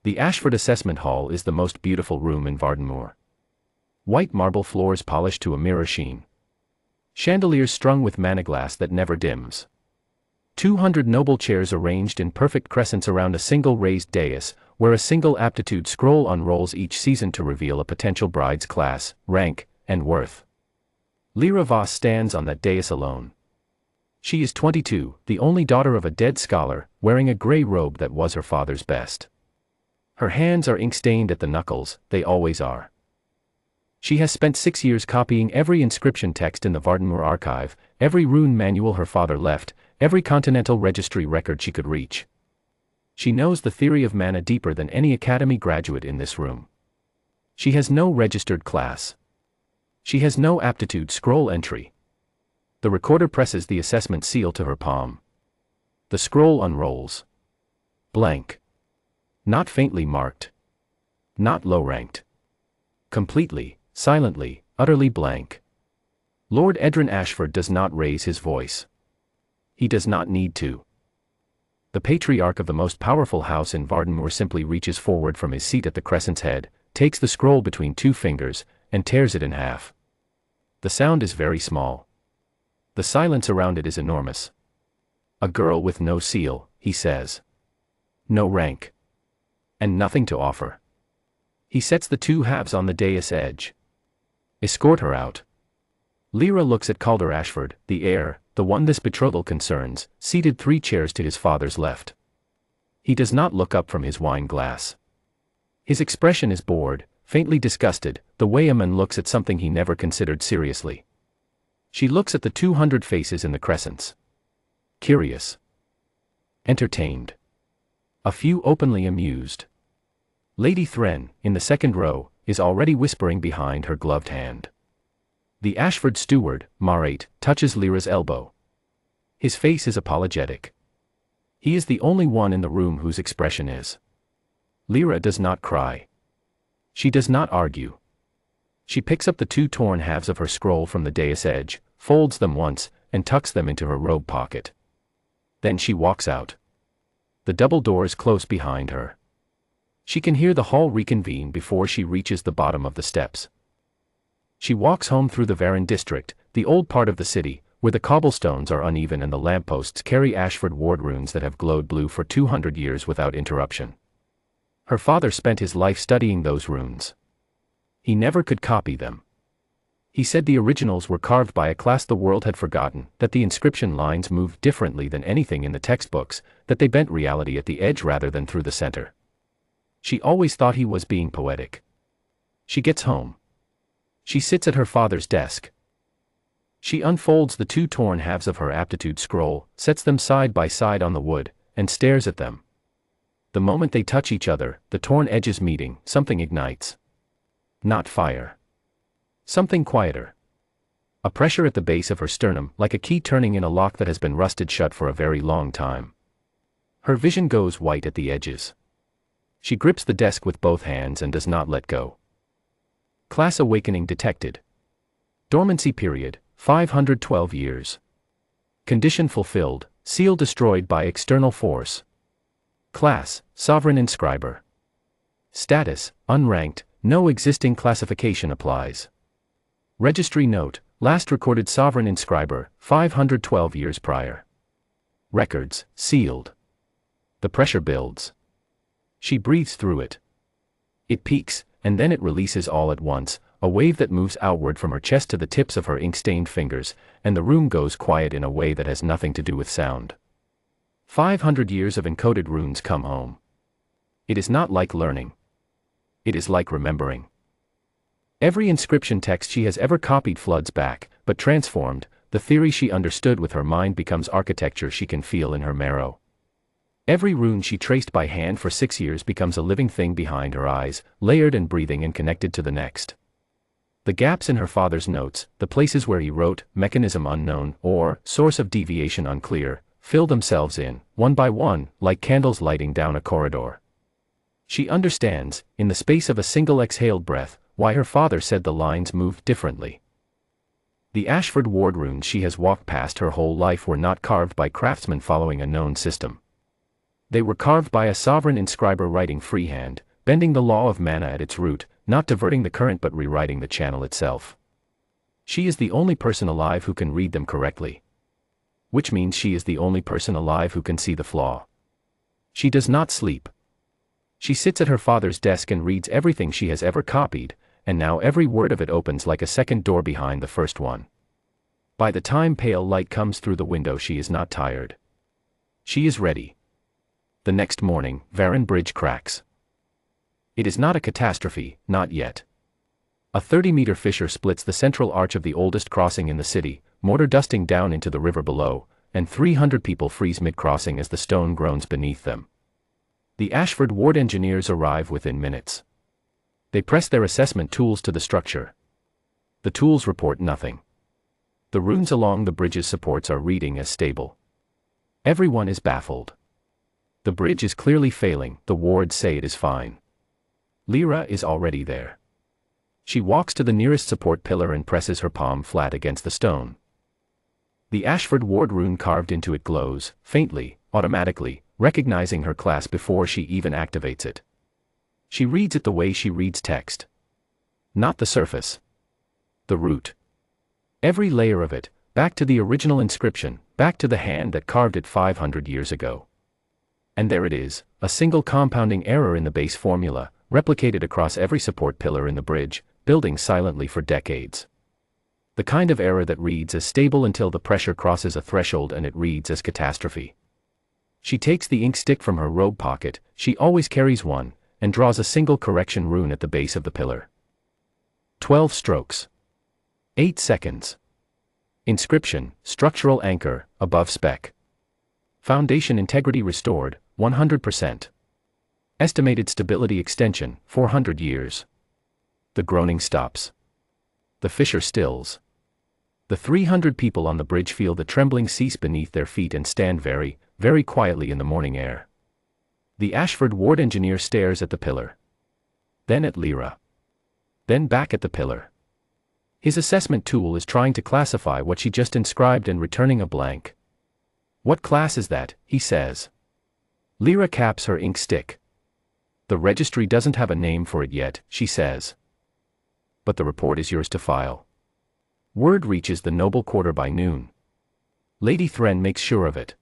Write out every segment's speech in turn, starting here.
The Ashford Assessment Hall is the most beautiful room in Vardenmoor. White marble floors polished to a mirror sheen. Chandeliers strung with managlass that never dims. 200 noble chairs arranged in perfect crescents around a single raised dais, where a single aptitude scroll unrolls each season to reveal a potential bride's class, rank, and worth. Lyra Voss stands on that dais alone. She is 22, the only daughter of a dead scholar, wearing a grey robe that was her father's best. Her hands are ink-stained at the knuckles, they always are. She has spent 6 years copying every inscription text in the Vardenmoor archive, every rune manual her father left, every continental registry record she could reach. She knows the theory of mana deeper than any academy graduate in this room. She has no registered class. She has no aptitude scroll entry. The recorder presses the assessment seal to her palm. The scroll unrolls. Blank. Not faintly marked. Not low-ranked. Completely, silently, utterly blank. Lord Edrin Ashford does not raise his voice. He does not need to. The patriarch of the most powerful house in Vardenmoor simply reaches forward from his seat at the crescent's head, takes the scroll between 2 fingers, and tears it in half. The sound is very small. The silence around it is enormous. A girl with no seal, he says. No rank. And nothing to offer. He sets the 2 halves on the dais edge. Escort her out. Lyra looks at Calder Ashford, the heir, the one this betrothal concerns, seated 3 chairs to his father's left. He does not look up from his wine glass. His expression is bored, faintly disgusted, the way a man looks at something he never considered seriously. She looks at the 200 faces in the crescents. Curious. Entertained. A few openly amused. Lady Thren, in the second row, is already whispering behind her gloved hand. The Ashford steward, Marate, touches Lyra's elbow. His face is apologetic. He is the only one in the room whose expression is. Lyra does not cry. She does not argue. She picks up the 2 torn halves of her scroll from the dais edge, folds them once, and tucks them into her robe pocket. Then she walks out. The double doors close behind her. She can hear the hall reconvene before she reaches the bottom of the steps. She walks home through the Varan district, the old part of the city, where the cobblestones are uneven and the lampposts carry Ashford ward runes that have glowed blue for 200 years without interruption. Her father spent his life studying those runes. He never could copy them. He said the originals were carved by a class the world had forgotten, that the inscription lines moved differently than anything in the textbooks, that they bent reality at the edge rather than through the center. She always thought he was being poetic. She gets home. She sits at her father's desk. She unfolds the 2 torn halves of her aptitude scroll, sets them side by side on the wood, and stares at them. The moment they touch each other, the torn edges meeting, something ignites. Not fire. Something quieter. A pressure at the base of her sternum, like a key turning in a lock that has been rusted shut for a very long time. Her vision goes white at the edges. She grips the desk with both hands and does not let go. Class awakening detected. Dormancy period, 512 years. Condition fulfilled, seal destroyed by external force. Class, sovereign inscriber. Status, unranked, no existing classification applies. Registry note, last recorded sovereign inscriber, 512 years prior. Records, sealed. The pressure builds. She breathes through it. It peaks, and then it releases all at once, a wave that moves outward from her chest to the tips of her ink-stained fingers, and the room goes quiet in a way that has nothing to do with sound. 500 years of encoded runes come home. It is not like learning. It is like remembering. Every inscription text she has ever copied floods back, but transformed, the theory she understood with her mind becomes architecture she can feel in her marrow. Every rune she traced by hand for 6 years becomes a living thing behind her eyes, layered and breathing and connected to the next. The gaps in her father's notes, the places where he wrote, mechanism unknown, or source of deviation unclear, fill themselves in, one by one, like candles lighting down a corridor. She understands, in the space of a single exhaled breath, why her father said the lines moved differently. The Ashford ward runes she has walked past her whole life were not carved by craftsmen following a known system. They were carved by a sovereign inscriber writing freehand, bending the law of mana at its root, not diverting the current but rewriting the channel itself. She is the only person alive who can read them correctly. Which means she is the only person alive who can see the flaw. She does not sleep. She sits at her father's desk and reads everything she has ever copied, and now every word of it opens like a second door behind the first one. By the time pale light comes through the window, she is not tired. She is ready. The next morning, Varan Bridge cracks. It is not a catastrophe, not yet. A 30-meter fissure splits the central arch of the oldest crossing in the city, mortar dusting down into the river below, and 300 people freeze mid-crossing as the stone groans beneath them. The Ashford Ward engineers arrive within minutes. They press their assessment tools to the structure. The tools report nothing. The runes along the bridge's supports are reading as stable. Everyone is baffled. The bridge is clearly failing, the wards say it is fine. Lyra is already there. She walks to the nearest support pillar and presses her palm flat against the stone. The Ashford Ward rune carved into it glows, faintly, automatically, recognizing her class before she even activates it. She reads it the way she reads text. Not the surface. The root. Every layer of it, back to the original inscription, back to the hand that carved it 500 years ago. And there it is, a single compounding error in the base formula, replicated across every support pillar in the bridge, building silently for decades. The kind of error that reads as stable until the pressure crosses a threshold and it reads as catastrophe. She takes the ink stick from her robe pocket, she always carries one, and draws a single correction rune at the base of the pillar. 12 strokes. 8 seconds. Inscription, structural anchor, above spec. Foundation integrity restored, 100%. Estimated stability extension, 400 years. The groaning stops. The fissure stills. The 300 people on the bridge feel the trembling cease beneath their feet and stand very, very quietly in the morning air. The Ashford Ward engineer stares at the pillar. Then at Lyra. Then back at the pillar. His assessment tool is trying to classify what she just inscribed and returning a blank. "What class is that?" he says. Lyra caps her ink stick. "The registry doesn't have a name for it yet," she says. "But the report is yours to file." Word reaches the noble quarter by noon. Lady Thren makes sure of it.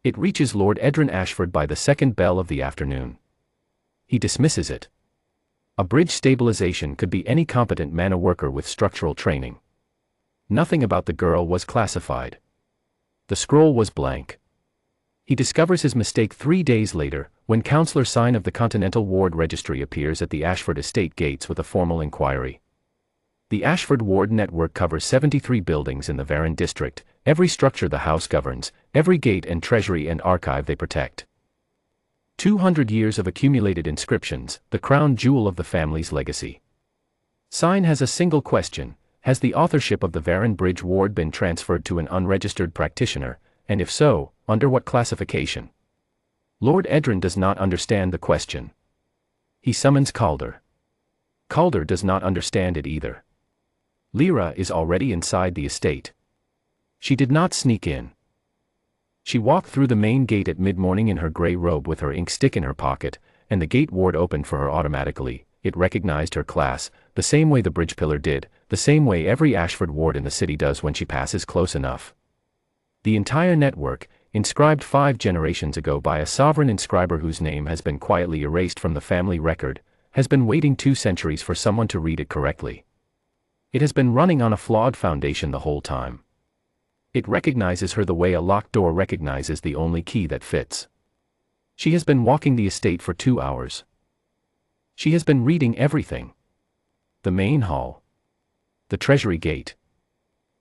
It reaches Lord Edrin Ashford by the second bell of the afternoon. He dismisses it. A bridge stabilization could be any competent Manhwa worker with structural training. Nothing about the girl was classified. The scroll was blank. He discovers his mistake 3 days later, when Councillor Sign of the Continental Ward Registry appears at the Ashford Estate gates with a formal inquiry. The Ashford Ward network covers 73 buildings in the Varan district, every structure the house governs, every gate and treasury and archive they protect. 200 years of accumulated inscriptions, the crown jewel of the family's legacy. Sign has a single question: has the authorship of the Varan Bridge Ward been transferred to an unregistered practitioner, and if so, under what classification? Lord Edrin does not understand the question. He summons Calder. Calder does not understand it either. Lyra is already inside the estate. She did not sneak in. She walked through the main gate at mid-morning in her grey robe with her ink stick in her pocket, and the gate ward opened for her automatically. It recognized her class, the same way the bridge pillar did, the same way every Ashford ward in the city does when she passes close enough. The entire network, inscribed 5 generations ago by a sovereign inscriber whose name has been quietly erased from the family record, has been waiting 2 centuries for someone to read it correctly. It has been running on a flawed foundation the whole time. It recognizes her the way a locked door recognizes the only key that fits. She has been walking the estate for 2 hours. She has been reading everything. The main hall. The treasury gate.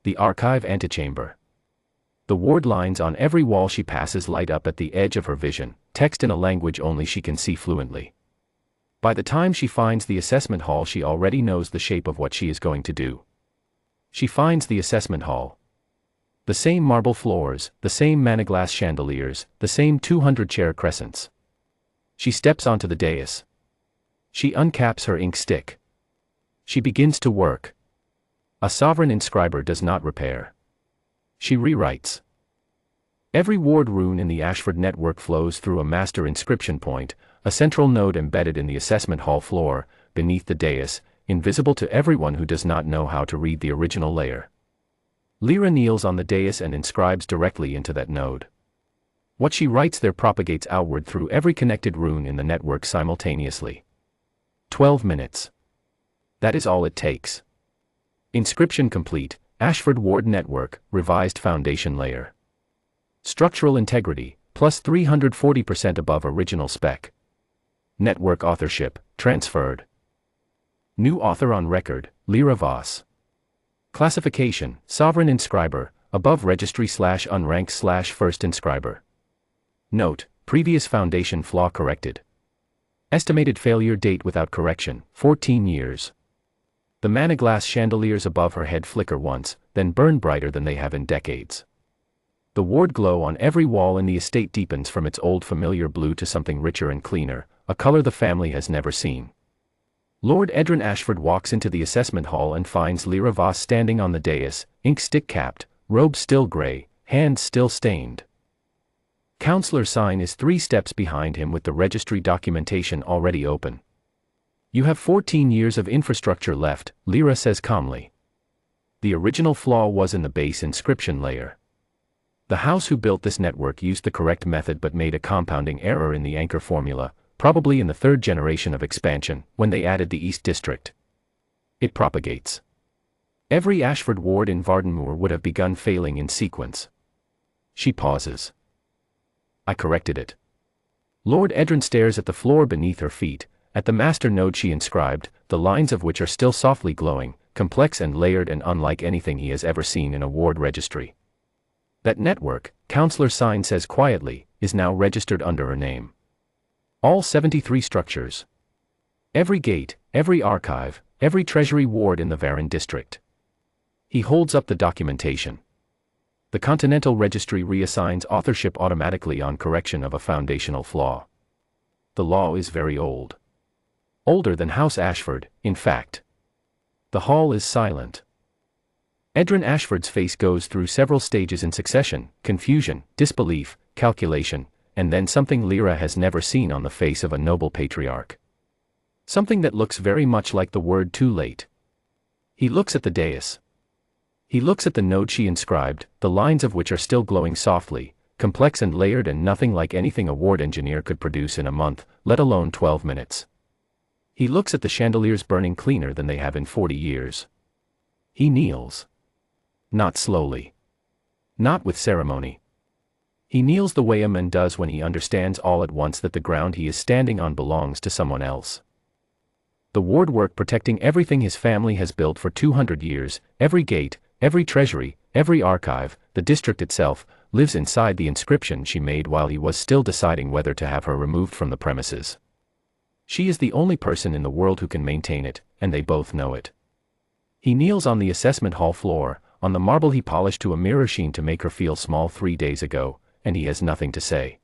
The archive antechamber. The ward lines on every wall she passes light up at the edge of her vision, text in a language only she can see fluently. By the time she finds the assessment hall, she already knows the shape of what she is going to do. She finds the assessment hall. The same marble floors, the same managlass chandeliers, the same 200-chair crescents. She steps onto the dais. She uncaps her ink stick. She begins to work. A sovereign inscriber does not repair. She rewrites. Every ward rune in the Ashford network flows through a master inscription point, a central node embedded in the assessment hall floor, beneath the dais, invisible to everyone who does not know how to read the original layer. Lyra kneels on the dais and inscribes directly into that node. What she writes there propagates outward through every connected rune in the network simultaneously. 12 minutes. That is all it takes. Inscription complete, Ashford Ward Network, revised foundation layer. Structural integrity, plus 340% above original spec. Network authorship, transferred. New author on record, Lyra Voss. Classification, Sovereign Inscriber, above registry/unranked/ first inscriber. Note, previous foundation flaw corrected. Estimated failure date without correction, 14 years. The manna glass chandeliers above her head flicker once, then burn brighter than they have in decades. The ward glow on every wall in the estate deepens from its old familiar blue to something richer and cleaner, a color the family has never seen. Lord Edrin Ashford walks into the assessment hall and finds Lyra Voss standing on the dais, ink stick capped, robe still gray, hands still stained. Counselor sign is 3 steps behind him with the registry documentation already open. You have 14 years of infrastructure left, Lyra says calmly. The original flaw was in the base inscription layer. The house who built this network used the correct method but made a compounding error in the anchor formula, probably in the 3rd generation of expansion, when they added the East District. It propagates. Every Ashford ward in Vardenmoor would have begun failing in sequence. She pauses. I corrected it. Lord Edrin stares at the floor beneath her feet, at the master node she inscribed, the lines of which are still softly glowing, complex and layered and unlike anything he has ever seen in a ward registry. That network, Counselor Sign says quietly, is now registered under her name. All 73 structures. Every gate, every archive, every treasury ward in the Varan district. He holds up the documentation. The Continental Registry reassigns authorship automatically on correction of a foundational flaw. The law is very old. Older than House Ashford, in fact. The hall is silent. Edrin Ashford's face goes through several stages in succession: confusion, disbelief, calculation, and then something Lyra has never seen on the face of a noble patriarch. Something that looks very much like the word too late. He looks at the dais. He looks at the node she inscribed, the lines of which are still glowing softly, complex and layered and nothing like anything a ward engineer could produce in a month, let alone 12 minutes. He looks at the chandeliers burning cleaner than they have in 40 years. He kneels. Not slowly. Not with ceremony. He kneels the way a man does when he understands all at once that the ground he is standing on belongs to someone else. The ward work protecting everything his family has built for 200 years, every gate, every treasury, every archive, the district itself, lives inside the inscription she made while he was still deciding whether to have her removed from the premises. She is the only person in the world who can maintain it, and they both know it. He kneels on the assessment hall floor, on the marble he polished to a mirror sheen to make her feel small 3 days ago, and he has nothing to say.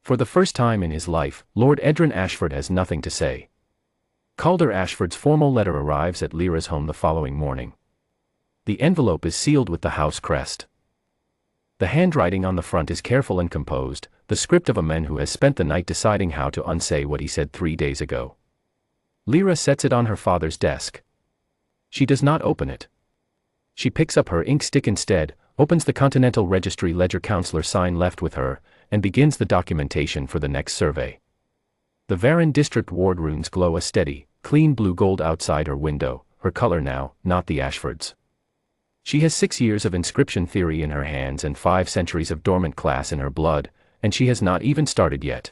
For the first time in his life, Lord Edrin Ashford has nothing to say. Calder Ashford's formal letter arrives at Lyra's home the following morning. The envelope is sealed with the house crest. The handwriting on the front is careful and composed, the script of a man who has spent the night deciding how to unsay what he said 3 days ago. Lyra sets it on her father's desk. She does not open it. She picks up her ink stick instead, opens the Continental Registry ledger Counselor Sign left with her, and begins the documentation for the next survey. The Varan district ward runes glow a steady, clean blue gold outside her window, her color now, not the Ashford's. She has 6 years of inscription theory in her hands and 5 centuries of dormant class in her blood, and she has not even started yet.